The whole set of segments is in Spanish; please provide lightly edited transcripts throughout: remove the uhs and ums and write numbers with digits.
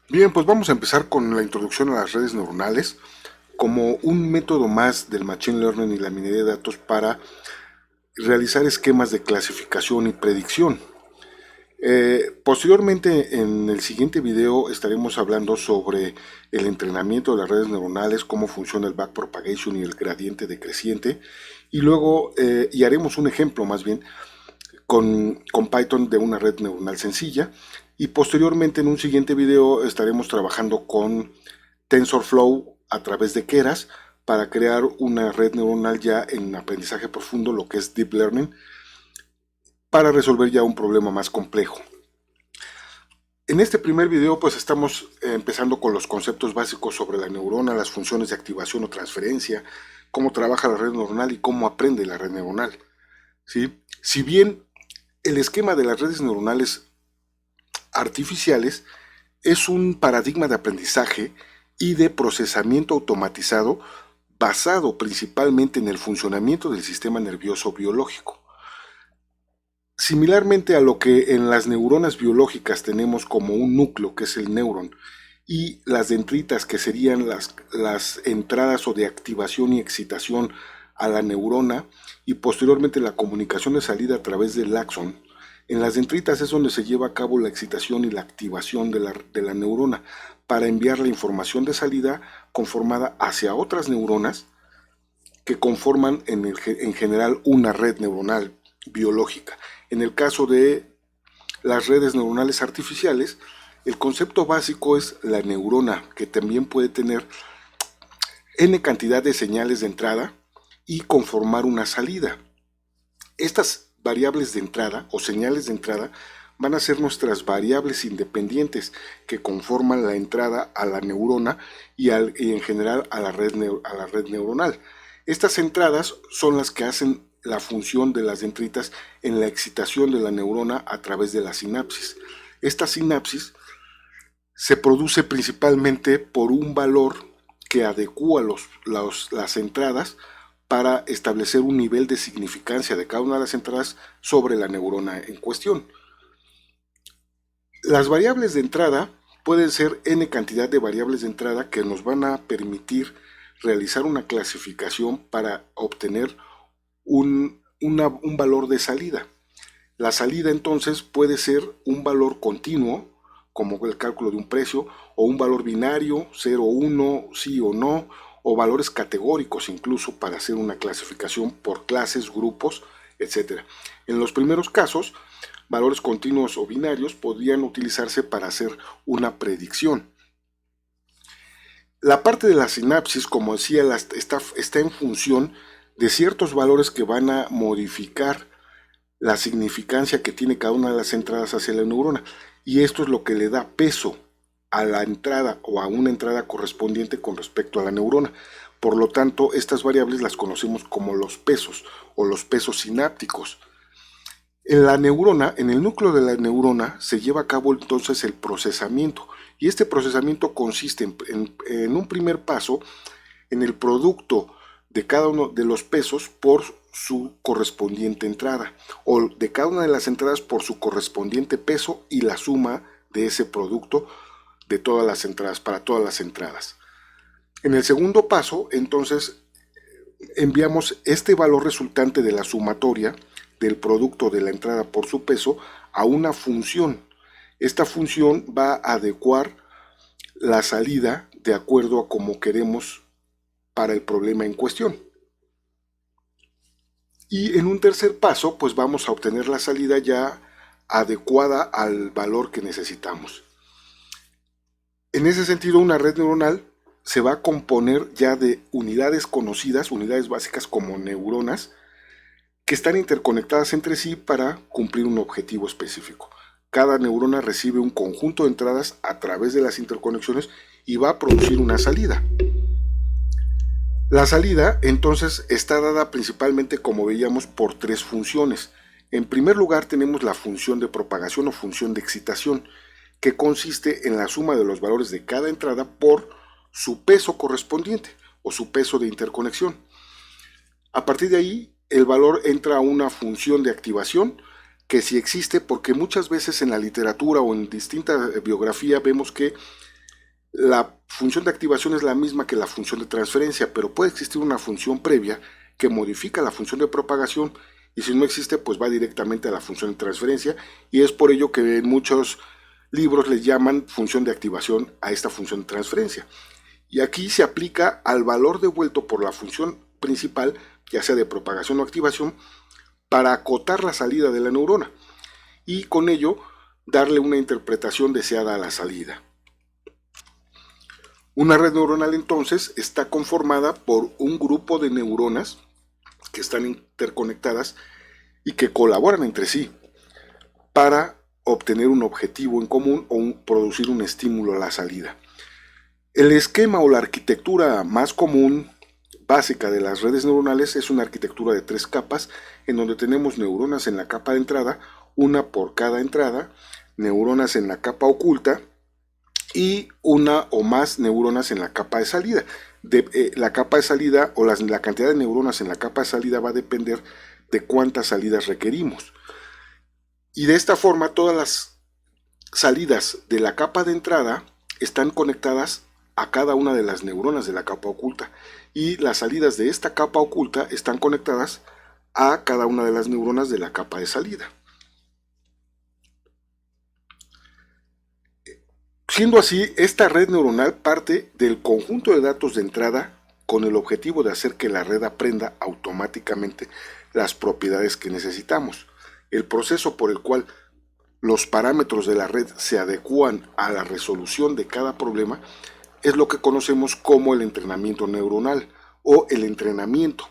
Bien, pues vamos a empezar con la introducción a las redes neuronales como un método más del Machine Learning y la minería de datos para realizar esquemas de clasificación y predicción. Posteriormente, en el siguiente video estaremos hablando sobre el entrenamiento de las redes neuronales, cómo funciona el backpropagation y el gradiente decreciente, y luego haremos un ejemplo más bien con Python de una red neuronal sencilla, y posteriormente en un siguiente video estaremos trabajando con TensorFlow a través de Keras para crear una red neuronal ya en aprendizaje profundo, lo que es Deep Learning, para resolver ya un problema más complejo. En este primer video pues estamos empezando con los conceptos básicos sobre la neurona, las funciones de activación o transferencia, cómo trabaja la red neuronal y cómo aprende la red neuronal. ¿Sí? Si bien el esquema de las redes neuronales artificiales es un paradigma de aprendizaje y de procesamiento automatizado basado principalmente en el funcionamiento del sistema nervioso biológico. Similarmente a lo que en las neuronas biológicas tenemos como un núcleo, que es el neurón, y las dendritas, que serían las entradas o de activación y excitación a la neurona, y posteriormente la comunicación de salida a través del axón. En las dendritas es donde se lleva a cabo la excitación y la activación de la neurona para enviar la información de salida conformada hacia otras neuronas que conforman en general una red neuronal biológica. En el caso de las redes neuronales artificiales, el concepto básico es la neurona, que también puede tener n cantidad de señales de entrada y conformar una salida. Estas variables de entrada o señales de entrada van a ser nuestras variables independientes que conforman la entrada a la neurona y en general a la red neuronal. Estas entradas son las que hacen la función de las dendritas en la excitación de la neurona a través de la sinapsis. Esta sinapsis se produce principalmente por un valor que adecúa las entradas para establecer un nivel de significancia de cada una de las entradas sobre la neurona en cuestión. Las variables de entrada pueden ser n cantidad de variables de entrada que nos van a permitir realizar una clasificación para obtener un valor de salida. La salida entonces puede ser un valor continuo, como el cálculo de un precio, o un valor binario, 0, 1, sí o no, o valores categóricos incluso para hacer una clasificación por clases, grupos, etc. En los primeros casos, valores continuos o binarios podrían utilizarse para hacer una predicción. La parte de la sinapsis, como decía, está en función de ciertos valores que van a modificar la significancia que tiene cada una de las entradas hacia la neurona. Y esto es lo que le da peso a la entrada o a una entrada correspondiente con respecto a la neurona. Por lo tanto, estas variables las conocemos como los pesos o los pesos sinápticos. En la neurona, en el núcleo de la neurona, se lleva a cabo entonces el procesamiento. Y este procesamiento consiste en un primer paso en el producto de cada uno de los pesos por su correspondiente entrada, o de cada una de las entradas por su correspondiente peso y la suma de ese producto de todas las entradas, para todas las entradas. En el segundo paso, entonces, enviamos este valor resultante de la sumatoria del producto de la entrada por su peso a una función. Esta función va a adecuar la salida de acuerdo a como queremos para el problema en cuestión. Y en un tercer paso, pues vamos a obtener la salida ya adecuada al valor que necesitamos. En ese sentido, una red neuronal se va a componer ya de unidades conocidas, unidades básicas como neuronas, que están interconectadas entre sí para cumplir un objetivo específico. Cada neurona recibe un conjunto de entradas a través de las interconexiones y va a producir una salida. La salida, entonces, está dada principalmente, como veíamos, por tres funciones. En primer lugar, tenemos la función de propagación o función de excitación, que consiste en la suma de los valores de cada entrada por su peso correspondiente o su peso de interconexión. A partir de ahí, el valor entra a una función de activación, que sí existe porque muchas veces en la literatura o en distinta biografía vemos que La función de activación es la misma que la función de transferencia, pero puede existir una función previa que modifica la función de propagación, y si no existe, pues va directamente a la función de transferencia, y es por ello que en muchos libros les llaman función de activación a esta función de transferencia. Y aquí se aplica al valor devuelto por la función principal, ya sea de propagación o activación, para acotar la salida de la neurona y con ello darle una interpretación deseada a la salida. Una red neuronal entonces está conformada por un grupo de neuronas que están interconectadas y que colaboran entre sí para obtener un objetivo en común o producir un estímulo a la salida. El esquema o la arquitectura más común básica de las redes neuronales es una arquitectura de 3 capas, en donde tenemos neuronas en la capa de entrada, una por cada entrada, neuronas en la capa oculta y una o más neuronas en la capa de salida. La capa de salida o la cantidad de neuronas en la capa de salida va a depender de cuántas salidas requerimos. Y de esta forma todas las salidas de la capa de entrada están conectadas a cada una de las neuronas de la capa oculta, y las salidas de esta capa oculta están conectadas a cada una de las neuronas de la capa de salida. Siendo así, esta red neuronal parte del conjunto de datos de entrada con el objetivo de hacer que la red aprenda automáticamente las propiedades que necesitamos. El proceso por el cual los parámetros de la red se adecúan a la resolución de cada problema es lo que conocemos como el entrenamiento neuronal o el entrenamiento.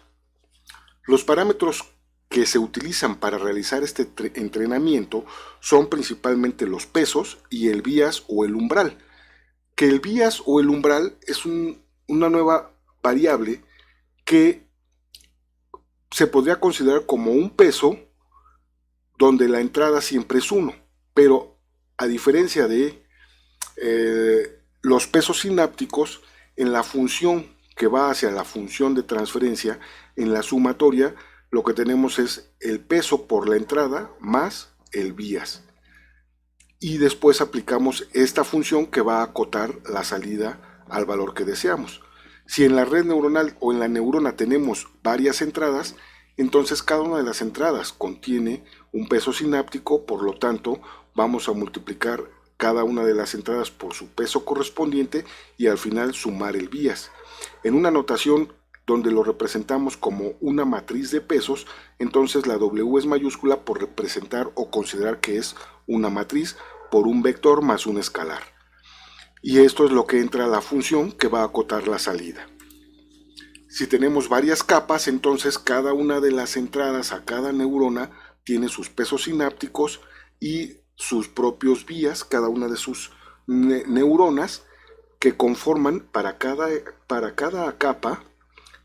Los parámetros que se utilizan para realizar este entrenamiento son principalmente los pesos y el bias o el umbral. Que el bias o el umbral es una nueva variable que se podría considerar como un peso donde la entrada siempre es 1, pero a diferencia de los pesos sinápticos, en la función que va hacia la función de transferencia, en la sumatoria, lo que tenemos es el peso por la entrada más el bias. Y después aplicamos esta función que va a acotar la salida al valor que deseamos. Si en la red neuronal o en la neurona tenemos varias entradas, entonces cada una de las entradas contiene un peso sináptico, por lo tanto vamos a multiplicar cada una de las entradas por su peso correspondiente y al final sumar el bias. En una notación donde lo representamos como una matriz de pesos, entonces la W es mayúscula por representar o considerar que es una matriz por un vector más un escalar. Y esto es lo que entra a la función que va a acotar la salida. Si tenemos varias capas, entonces cada una de las entradas a cada neurona tiene sus pesos sinápticos y sus propios vías, cada una de sus neuronas, que conforman para cada capa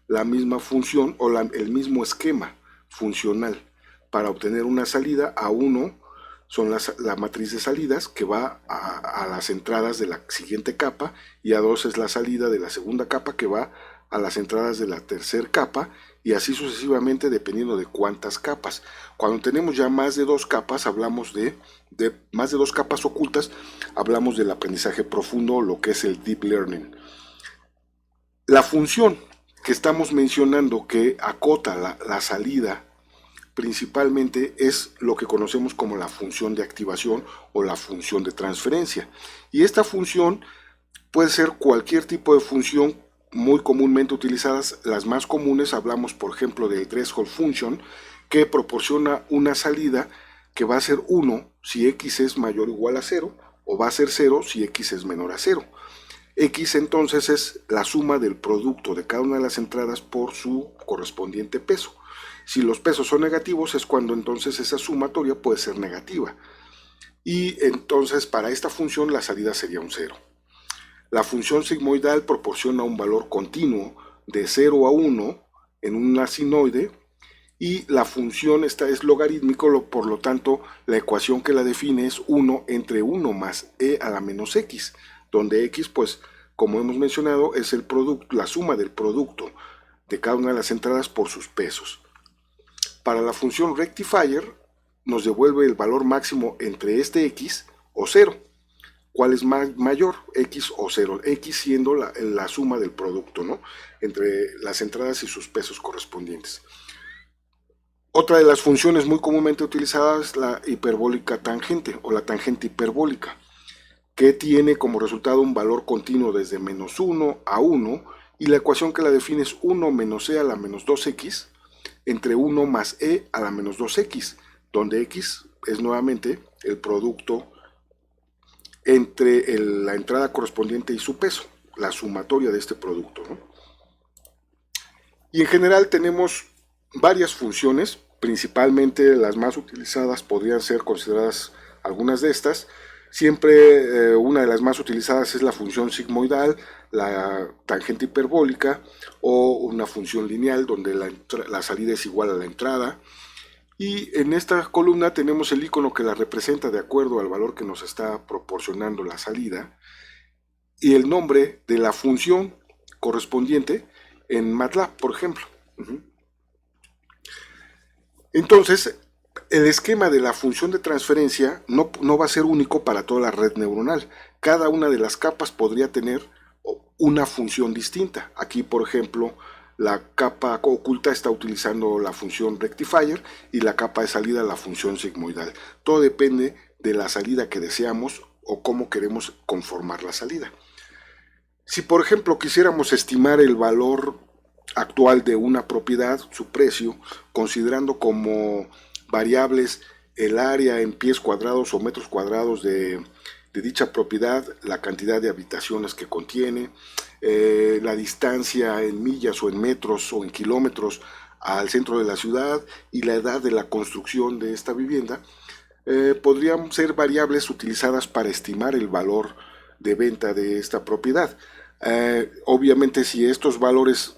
la misma función o el mismo esquema funcional. Para obtener una salida, A1 son la matriz de salidas que va a las entradas de la siguiente capa, y A2 es la salida de la segunda capa que va a las entradas de la tercera capa, y así sucesivamente dependiendo de cuántas capas. Cuando tenemos ya más de 2 capas, hablamos de más de 2 capas ocultas, hablamos del aprendizaje profundo, lo que es el deep learning. La función que estamos mencionando que acota la salida principalmente es lo que conocemos como la función de activación o la función de transferencia. Y esta función puede ser cualquier tipo de función muy comúnmente utilizadas. Las más comunes, hablamos por ejemplo del threshold function, que proporciona una salida que va a ser 1 si x es mayor o igual a 0, o va a ser 0 si x es menor a 0. X entonces es la suma del producto de cada una de las entradas por su correspondiente peso. Si los pesos son negativos es cuando entonces esa sumatoria puede ser negativa. Y entonces para esta función la salida sería un 0. La función sigmoidal proporciona un valor continuo de 0 a 1 en una sinoide, y la función esta es logarítmico, por lo tanto la ecuación que la define es 1 entre 1 más e a la menos x, donde x, pues como hemos mencionado, es el producto, la suma del producto de cada una de las entradas por sus pesos. Para la función rectifier nos devuelve el valor máximo entre este x o 0. cuál es mayor, X o 0, X siendo la suma del producto, ¿no? Entre las entradas y sus pesos correspondientes. Otra de las funciones muy comúnmente utilizadas es la hiperbólica tangente o la tangente hiperbólica, que tiene como resultado un valor continuo desde menos 1 a 1 y la ecuación que la define es 1 menos e a la menos 2x entre 1 más e a la menos 2x, donde x es nuevamente el producto entre la entrada correspondiente y su peso, la sumatoria de este producto, ¿no? Y en general tenemos varias funciones, principalmente las más utilizadas podrían ser consideradas algunas de estas. Siempre una de las más utilizadas es la función sigmoidal, la tangente hiperbólica o una función lineal donde la salida es igual a la entrada. Y en esta columna tenemos el icono que la representa de acuerdo al valor que nos está proporcionando la salida y el nombre de la función correspondiente en MATLAB, por ejemplo. Entonces, el esquema de la función de transferencia no va a ser único para toda la red neuronal. Cada una de las capas podría tener una función distinta. Aquí, por ejemplo, la capa oculta está utilizando la función rectifier y la capa de salida la función sigmoidal. Todo depende de la salida que deseamos o cómo queremos conformar la salida. Si, por ejemplo, quisiéramos estimar el valor actual de una propiedad, su precio, considerando como variables el área en pies cuadrados o metros cuadrados de dicha propiedad, la cantidad de habitaciones que contiene, la distancia en millas o en metros o en kilómetros al centro de la ciudad y la edad de la construcción de esta vivienda, podrían ser variables utilizadas para estimar el valor de venta de esta propiedad. Obviamente, si estos valores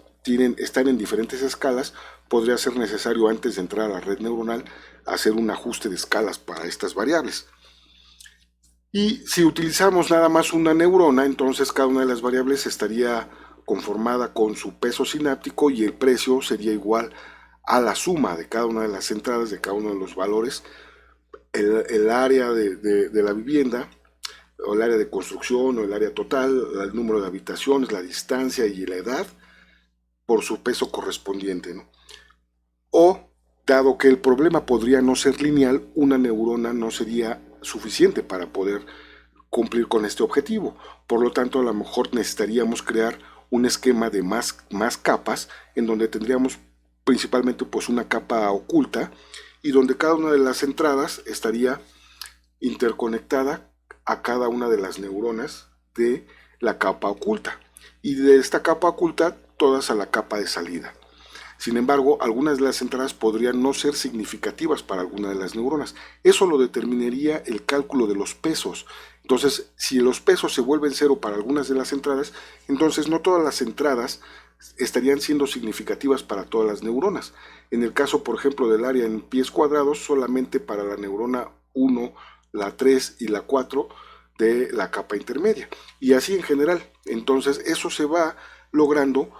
están en diferentes escalas, podría ser necesario antes de entrar a la red neuronal hacer un ajuste de escalas para estas variables. Y si utilizamos nada más una neurona, entonces cada una de las variables estaría conformada con su peso sináptico y el precio sería igual a la suma de cada una de las entradas de cada uno de los valores, el área de la vivienda, o el área de construcción, o el área total, el número de habitaciones, la distancia y la edad, por su peso correspondiente, ¿no? O, dado que el problema podría no ser lineal, una neurona no sería suficiente para poder cumplir con este objetivo. Por lo tanto, a lo mejor necesitaríamos crear un esquema de más capas, en donde tendríamos principalmente pues una capa oculta, y donde cada una de las entradas estaría interconectada a cada una de las neuronas de la capa oculta, y de esta capa oculta todas a la capa de salida. Sin embargo, algunas de las entradas podrían no ser significativas para alguna de las neuronas. Eso lo determinaría el cálculo de los pesos. Entonces, si los pesos se vuelven cero para algunas de las entradas, entonces no todas las entradas estarían siendo significativas para todas las neuronas. En el caso, por ejemplo, del área en pies cuadrados, solamente para la neurona 1, la 3 y la 4 de la capa intermedia. Y así en general. Entonces, eso se va logrando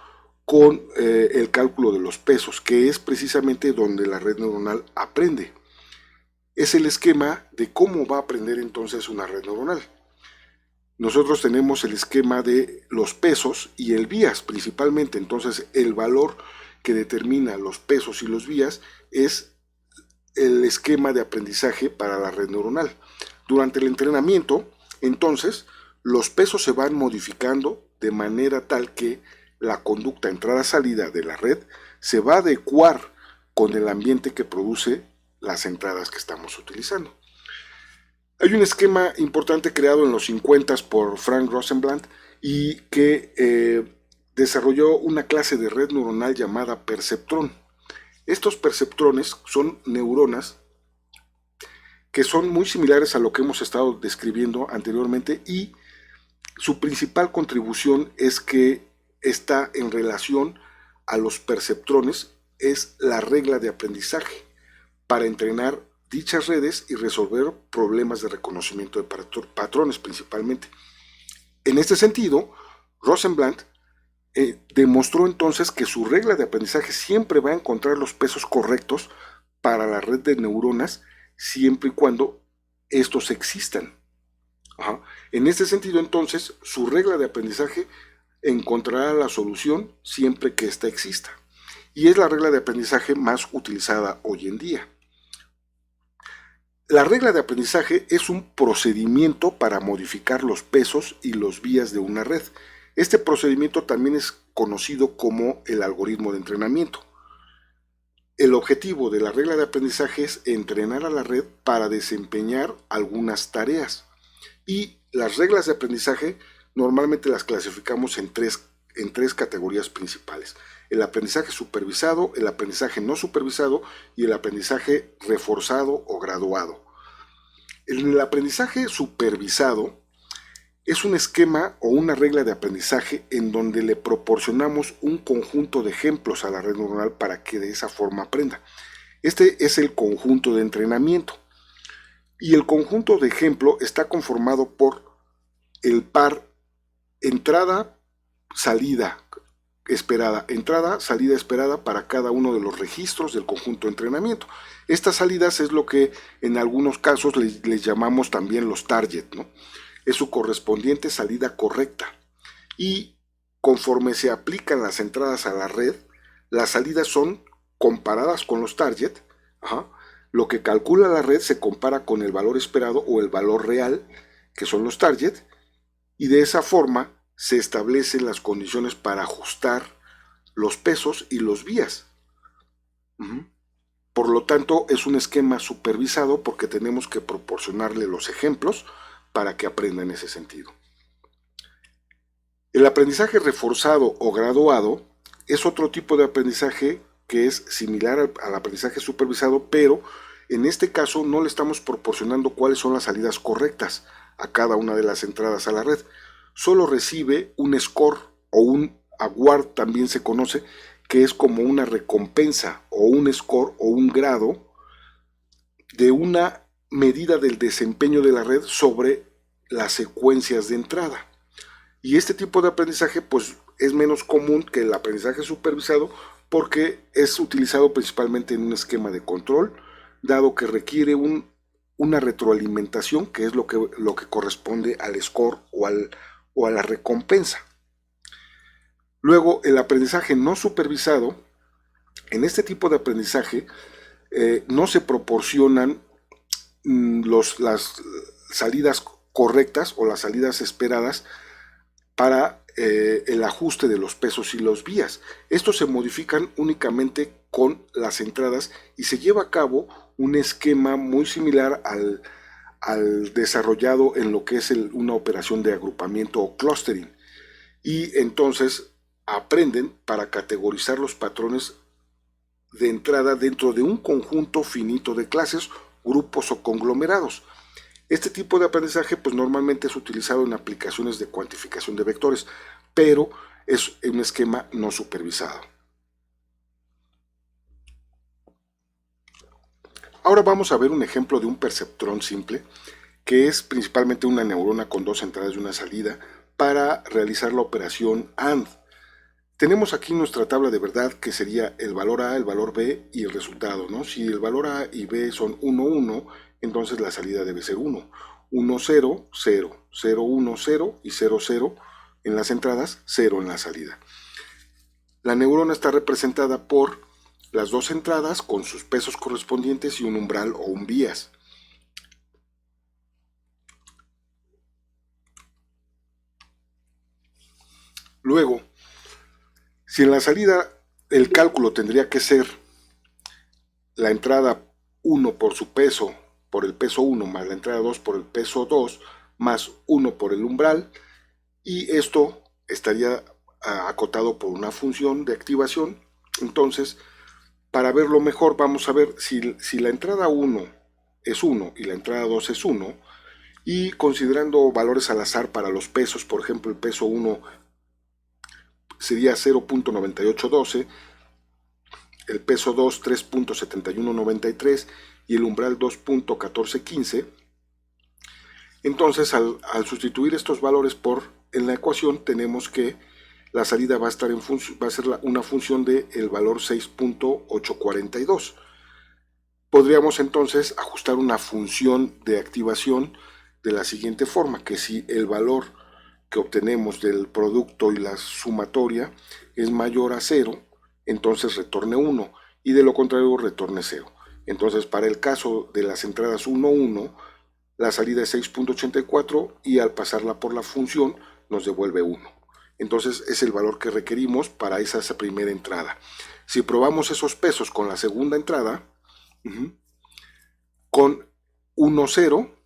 con el cálculo de los pesos, que es precisamente donde la red neuronal aprende. Es el esquema de cómo va a aprender entonces una red neuronal. Nosotros tenemos el esquema de los pesos y el vías principalmente. Entonces, el valor que determina los pesos y los vías es el esquema de aprendizaje para la red neuronal. Durante el entrenamiento, entonces, los pesos se van modificando de manera tal que la conducta entrada-salida de la red se va a adecuar con el ambiente que produce las entradas que estamos utilizando. Hay un esquema importante creado en los 50 por Frank Rosenblatt y que desarrolló una clase de red neuronal llamada perceptrón. Estos perceptrones son neuronas que son muy similares a lo que hemos estado describiendo anteriormente, y su principal contribución es que está en relación a los perceptrones, es la regla de aprendizaje para entrenar dichas redes y resolver problemas de reconocimiento de patrones principalmente. En este sentido, Rosenblatt demostró entonces que su regla de aprendizaje siempre va a encontrar los pesos correctos para la red de neuronas siempre y cuando estos existan. Ajá. En este sentido, entonces, su regla de aprendizaje encontrará la solución siempre que ésta exista. Y es la regla de aprendizaje más utilizada hoy en día. La regla de aprendizaje es un procedimiento para modificar los pesos y los vías de una red. Este procedimiento también es conocido como el algoritmo de entrenamiento. El objetivo de la regla de aprendizaje es entrenar a la red para desempeñar algunas tareas. Y las reglas de aprendizaje normalmente las clasificamos en tres categorías principales: el aprendizaje supervisado, el aprendizaje no supervisado y el aprendizaje reforzado o graduado. El aprendizaje supervisado es un esquema o una regla de aprendizaje en donde le proporcionamos un conjunto de ejemplos a la red neuronal para que de esa forma aprenda. Este es el conjunto de entrenamiento. Y el conjunto de ejemplo está conformado por el par entrada-salida esperada para cada uno de los registros del conjunto de entrenamiento. Estas salidas es lo que en algunos casos les llamamos también los target, ¿no? Es su correspondiente salida correcta. Y conforme se aplican las entradas a la red, las salidas son comparadas con los target. Ajá. Lo que calcula la red se compara con el valor esperado o el valor real, que son los target, y de esa forma se establecen las condiciones para ajustar los pesos y los vías. Por lo tanto, es un esquema supervisado porque tenemos que proporcionarle los ejemplos para que aprenda en ese sentido. El aprendizaje reforzado o graduado es otro tipo de aprendizaje que es similar al aprendizaje supervisado, pero en este caso no le estamos proporcionando cuáles son las salidas correctas a cada una de las entradas a la red. Solo recibe un score o un award, también se conoce, que es como una recompensa o un score o un grado de una medida del desempeño de la red sobre las secuencias de entrada. Y este tipo de aprendizaje pues es menos común que el aprendizaje supervisado porque es utilizado principalmente en un esquema de control, dado que requiere una retroalimentación, que es lo que corresponde al score o a la recompensa. Luego, el aprendizaje no supervisado, en este tipo de aprendizaje no se proporcionan las salidas correctas o las salidas esperadas para el ajuste de los pesos y los vías. Estos se modifican únicamente con las entradas y se lleva a cabo un esquema muy similar al desarrollado en lo que es una operación de agrupamiento o clustering. Y entonces aprenden para categorizar los patrones de entrada dentro de un conjunto finito de clases, grupos o conglomerados. Este tipo de aprendizaje pues normalmente es utilizado en aplicaciones de cuantificación de vectores, pero es un esquema no supervisado. Ahora vamos a ver un ejemplo de un perceptrón simple, que es principalmente una neurona con dos entradas y una salida para realizar la operación AND. Tenemos aquí nuestra tabla de verdad, que sería el valor A, el valor B y el resultado, ¿no? Si el valor A y B son 1, 1, entonces la salida debe ser 1. 1, 0, 0, 0, 1, 0 y 0, 0 en las entradas, 0 en la salida. La neurona está representada por las dos entradas con sus pesos correspondientes y un umbral o un vías. Luego, si en la salida el cálculo tendría que ser la entrada 1 por su peso, por el peso 1, más la entrada 2 por el peso 2, más 1 por el umbral, y esto estaría acotado por una función de activación. Entonces, para verlo mejor, vamos a ver si la entrada 1 es 1 y la entrada 2 es 1, y considerando valores al azar para los pesos, por ejemplo, el peso 1 sería 0.9812, el peso 2 3.7193 y el umbral 2.1415. Entonces, al sustituir estos valores en la ecuación, tenemos que la salida va a ser una función del valor 6.842. Podríamos entonces ajustar una función de activación de la siguiente forma, que si el valor que obtenemos del producto y la sumatoria es mayor a 0, entonces retorne 1, y de lo contrario retorne 0. Entonces, para el caso de las entradas 1, 1, la salida es 6.84 y al pasarla por la función nos devuelve 1. Entonces es el valor que requerimos para esa primera entrada. Si probamos esos pesos con la segunda entrada, con 1, 0,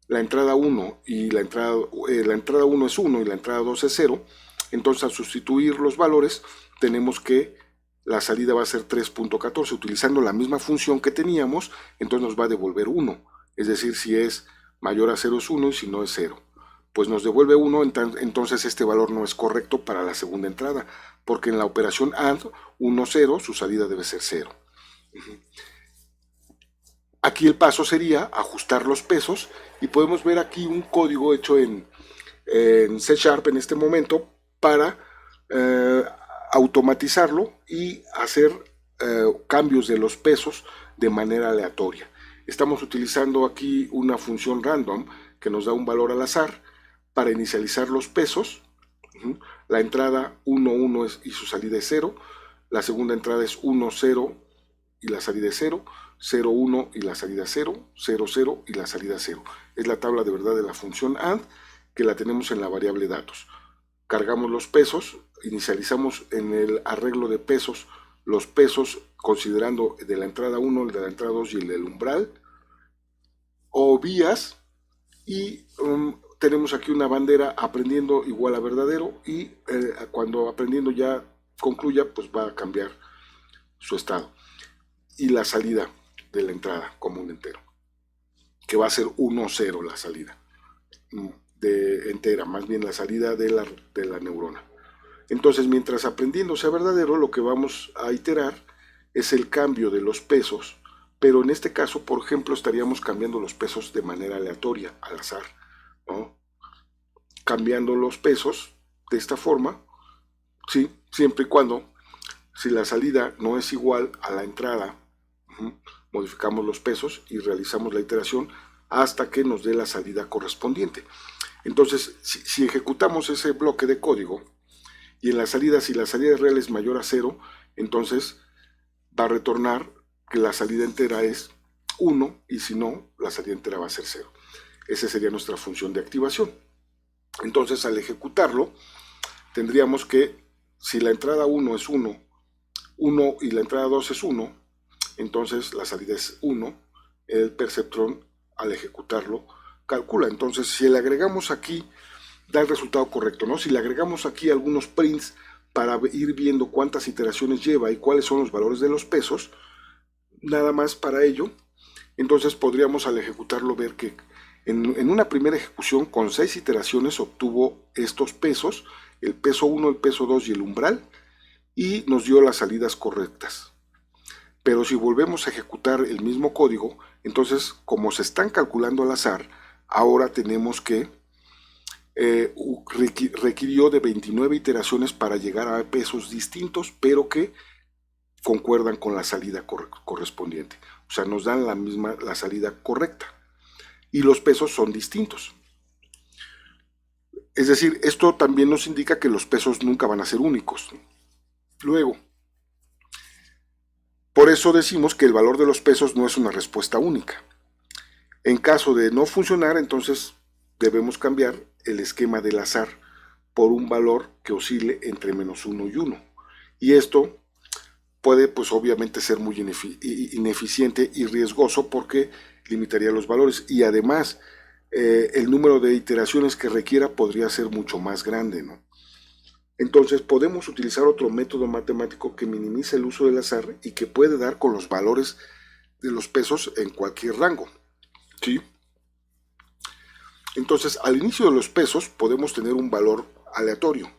la entrada 1 y la entrada 1 es 1 y la entrada 2 es 0, entonces al sustituir los valores tenemos que la salida va a ser 3.14, utilizando la misma función que teníamos, entonces nos va a devolver 1, es decir, si es mayor a 0 es 1 y si no es 0. Pues nos devuelve 1, entonces este valor no es correcto para la segunda entrada, porque en la operación AND 1, 0, su salida debe ser 0. Aquí el paso sería ajustar los pesos y podemos ver aquí un código hecho en C# en este momento para automatizarlo y hacer cambios de los pesos de manera aleatoria. Estamos utilizando aquí una función random que nos da un valor al azar para inicializar los pesos. La entrada 1, 1 y su salida es 0. La segunda entrada es 1, 0 y la salida es 0. 0, 1 y la salida 0, 0, 0 y la salida 0. Es la tabla de verdad de la función AND que la tenemos en la variable datos. Cargamos los pesos, inicializamos en el arreglo de pesos los pesos considerando de la entrada 1, el de la entrada 2 y el del umbral o vías, y tenemos aquí una bandera aprendiendo igual a verdadero, y cuando aprendiendo ya concluya, pues va a cambiar su estado. Y la salida de la entrada como un entero, que va a ser 1, 0 la salida de entera, más bien la salida de la neurona. Entonces, mientras aprendiendo sea verdadero, lo que vamos a iterar es el cambio de los pesos, pero en este caso, por ejemplo, estaríamos cambiando los pesos de manera aleatoria, al azar, ¿no? Cambiando los pesos de esta forma, ¿sí? Siempre y cuando, si la salida no es igual a la entrada, modificamos los pesos y realizamos la iteración hasta que nos dé la salida correspondiente. Entonces, si ejecutamos ese bloque de código y en la salida, si la salida real es mayor a 0, entonces va a retornar que la salida entera es 1 y si no, la salida entera va a ser 0. Esa sería nuestra función de activación. Entonces, al ejecutarlo, tendríamos que, si la entrada 1 es 1, 1 y la entrada 2 es 1, entonces la salida es 1, el perceptrón al ejecutarlo calcula. Entonces, si le agregamos aquí, da el resultado correcto, ¿no? Si le agregamos aquí algunos prints para ir viendo cuántas iteraciones lleva y cuáles son los valores de los pesos, nada más para ello, entonces podríamos al ejecutarlo ver que en una primera ejecución con 6 iteraciones obtuvo estos pesos, el peso 1, el peso 2 y el umbral, y nos dio las salidas correctas. Pero si volvemos a ejecutar el mismo código, entonces como se están calculando al azar, ahora tenemos que requirió de 29 iteraciones para llegar a pesos distintos, pero que concuerdan con la salida correspondiente. O sea, nos dan la salida correcta. Y los pesos son distintos. Es decir, esto también nos indica que los pesos nunca van a ser únicos. Luego, por eso decimos que el valor de los pesos no es una respuesta única. En caso de no funcionar, entonces debemos cambiar el esquema del azar por un valor que oscile entre -1 y 1. Y esto puede, pues obviamente, ser muy ineficiente y riesgoso porque limitaría los valores. Y además, el número de iteraciones que requiera podría ser mucho más grande, ¿no? Entonces podemos utilizar otro método matemático que minimiza el uso del azar y que puede dar con los valores de los pesos en cualquier rango, ¿sí? Entonces, al inicio de los pesos podemos tener un valor aleatorio,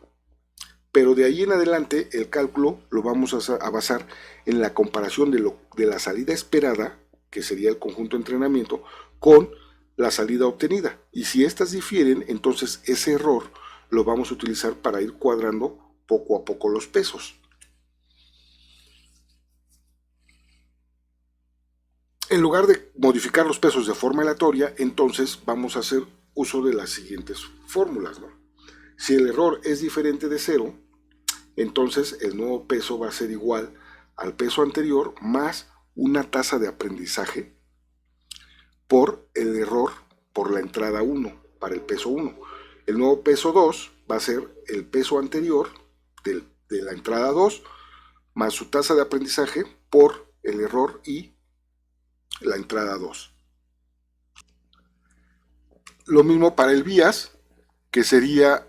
pero de ahí en adelante el cálculo lo vamos a basar en la comparación de la salida esperada, que sería el conjunto de entrenamiento, con la salida obtenida. Y si estas difieren, entonces ese error lo vamos a utilizar para ir cuadrando poco a poco los pesos. En lugar de modificar los pesos de forma aleatoria, entonces vamos a hacer uso de las siguientes fórmulas, ¿no? Si el error es diferente de 0, entonces el nuevo peso va a ser igual al peso anterior más una tasa de aprendizaje por el error por la entrada 1 para el peso 1. El nuevo peso 2 va a ser el peso anterior de la entrada 2 más su tasa de aprendizaje por el error y la entrada 2. Lo mismo para el bias, que sería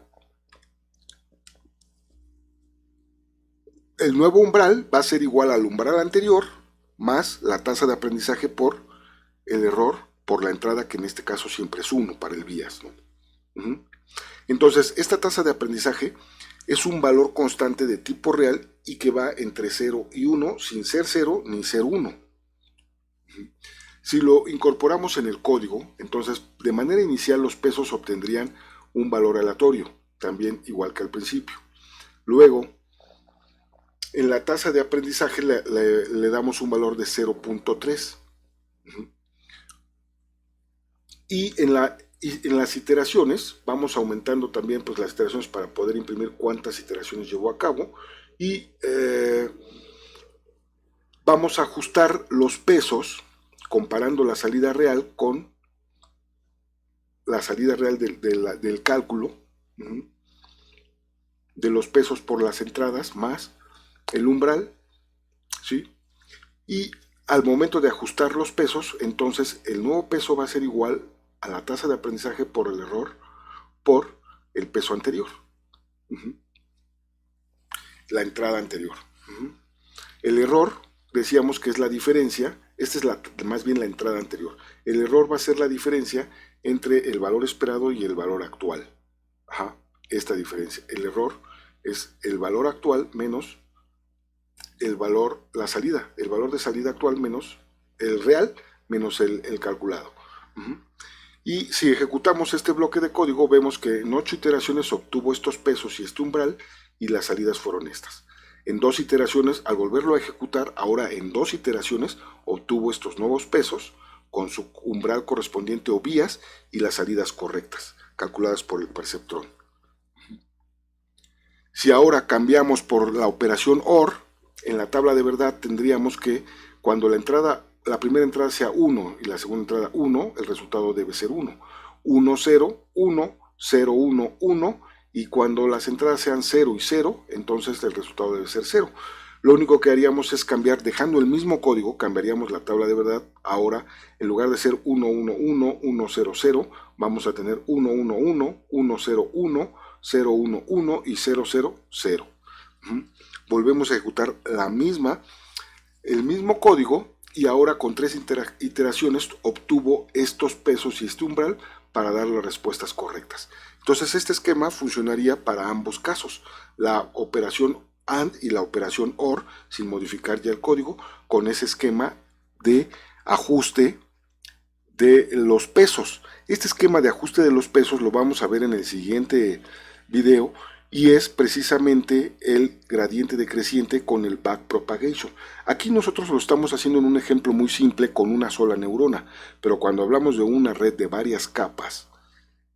el nuevo umbral va a ser igual al umbral anterior más la tasa de aprendizaje por el error por la entrada, que en este caso siempre es 1 para el bias, ¿no? Entonces, esta tasa de aprendizaje es un valor constante de tipo real y que va entre 0 y 1 sin ser 0 ni ser 1. Si lo incorporamos en el código, entonces de manera inicial los pesos obtendrían un valor aleatorio, también igual que al principio. Luego, en la tasa de aprendizaje le damos un valor de 0.3. Y en las iteraciones vamos aumentando también pues, las iteraciones para poder imprimir cuántas iteraciones llevó a cabo y vamos a ajustar los pesos comparando la salida real con la salida real del cálculo de los pesos por las entradas más el umbral, ¿sí? Y al momento de ajustar los pesos, entonces el nuevo peso va a ser igual a la tasa de aprendizaje por el error por el peso anterior, la entrada anterior. El error, decíamos que es la diferencia, esta es más bien la entrada anterior. El error va a ser la diferencia entre el valor esperado y el valor actual. Esta diferencia. El error es el valor actual menos el valor, la salida, el valor de salida actual menos el real menos el calculado. Y si ejecutamos este bloque de código, vemos que en 8 iteraciones obtuvo estos pesos y este umbral y las salidas fueron estas. En 2 iteraciones, al volverlo a ejecutar, ahora en 2 iteraciones obtuvo estos nuevos pesos con su umbral correspondiente o bias y las salidas correctas, calculadas por el perceptrón. Si ahora cambiamos por la operación OR, en la tabla de verdad tendríamos que cuando la primera entrada sea 1 y la segunda entrada 1, el resultado debe ser 1. 1, 0, 1, 0, 1, 1, y cuando las entradas sean 0 y 0, entonces el resultado debe ser 0. Lo único que haríamos es cambiar, dejando el mismo código, cambiaríamos la tabla de verdad. Ahora, en lugar de ser 1, 1, 1, 1, 0, 0, vamos a tener 1, 1, 1, 1, 0, 1, 0, 1, 1 y 0, 0, 0. Volvemos a ejecutar el mismo código y ahora con 3 iteraciones obtuvo estos pesos y este umbral para dar las respuestas correctas. Entonces este esquema funcionaría para ambos casos, la operación AND y la operación OR, sin modificar ya el código, con ese esquema de ajuste de los pesos. Este esquema de ajuste de los pesos lo vamos a ver en el siguiente video y es precisamente el gradiente decreciente con el backpropagation. Aquí nosotros lo estamos haciendo en un ejemplo muy simple con una sola neurona, pero cuando hablamos de una red de varias capas,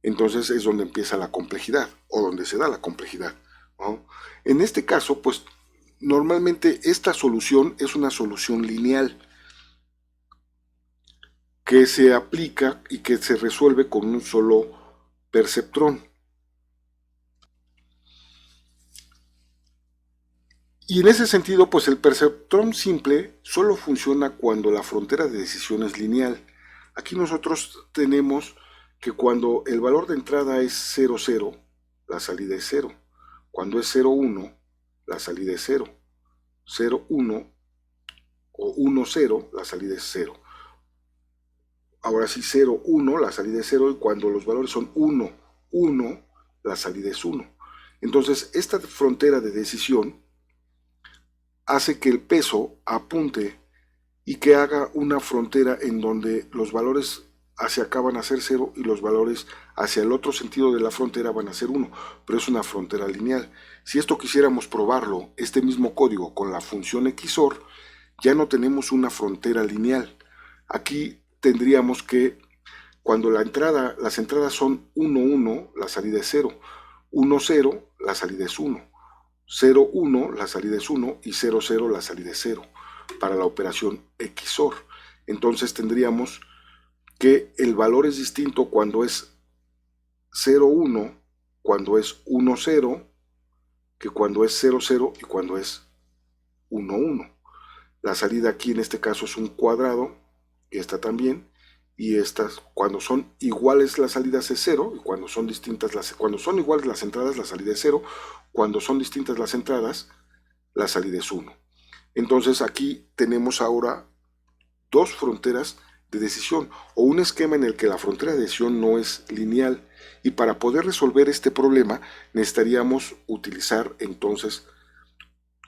entonces es donde empieza la complejidad o donde se da la complejidad, ¿no? En este caso, pues normalmente esta solución es una solución lineal que se aplica y que se resuelve con un solo perceptrón. Y en ese sentido, pues el perceptrón simple solo funciona cuando la frontera de decisión es lineal. Aquí nosotros tenemos que cuando el valor de entrada es 0, 0, la salida es 0. Cuando es 0, 1, la salida es 0. 0, 1 o 1, 0, la salida es 0. Ahora sí, 0, 1, la salida es 0, y cuando los valores son 1, 1, la salida es 1. Entonces, esta frontera de decisión hace que el peso apunte y que haga una frontera en donde los valores hacia acá van a ser 0 y los valores hacia el otro sentido de la frontera van a ser 1, pero es una frontera lineal. Si esto quisiéramos probarlo, este mismo código con la función XOR, ya no tenemos una frontera lineal. Aquí tendríamos que cuando las entradas son 1, 1, la salida es 0, 1, 0, la salida es 1, 0, 1, la salida es 1 y 0, 0, la salida es 0 para la operación XOR. Entonces tendríamos que el valor es distinto cuando es 0, 1, cuando es 1, 0, que cuando es 0, 0 y cuando es 1, 1. La salida aquí en este caso es un cuadrado, esta también, y estas, cuando son iguales las salidas es 0, y cuando son iguales las entradas, la salida es 0, cuando son distintas las entradas, la salida es 1. Entonces aquí tenemos ahora dos fronteras de decisión, o un esquema en el que la frontera de decisión no es lineal, y para poder resolver este problema necesitaríamos utilizar entonces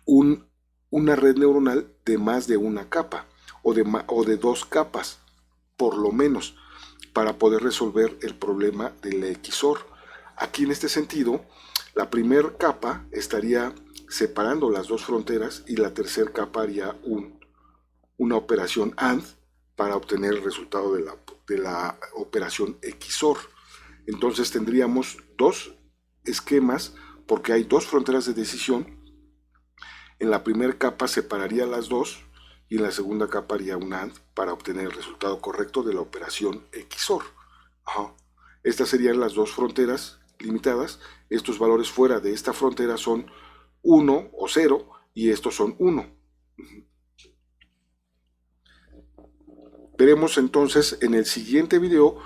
una red neuronal de más de una capa, o de dos capas, por lo menos, para poder resolver el problema del XOR. Aquí en este sentido, la primera capa estaría separando las dos fronteras y la tercera capa haría una operación AND para obtener el resultado de la operación XOR. Entonces tendríamos dos esquemas porque hay dos fronteras de decisión. En la primera capa separaría las dos y en la segunda capa haría un AND para obtener el resultado correcto de la operación XOR. Estas serían las dos fronteras limitadas. Estos valores fuera de esta frontera son 1 o 0 y estos son 1. Veremos entonces en el siguiente video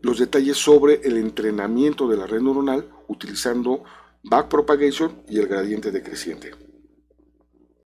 los detalles sobre el entrenamiento de la red neuronal utilizando backpropagation y el gradiente decreciente.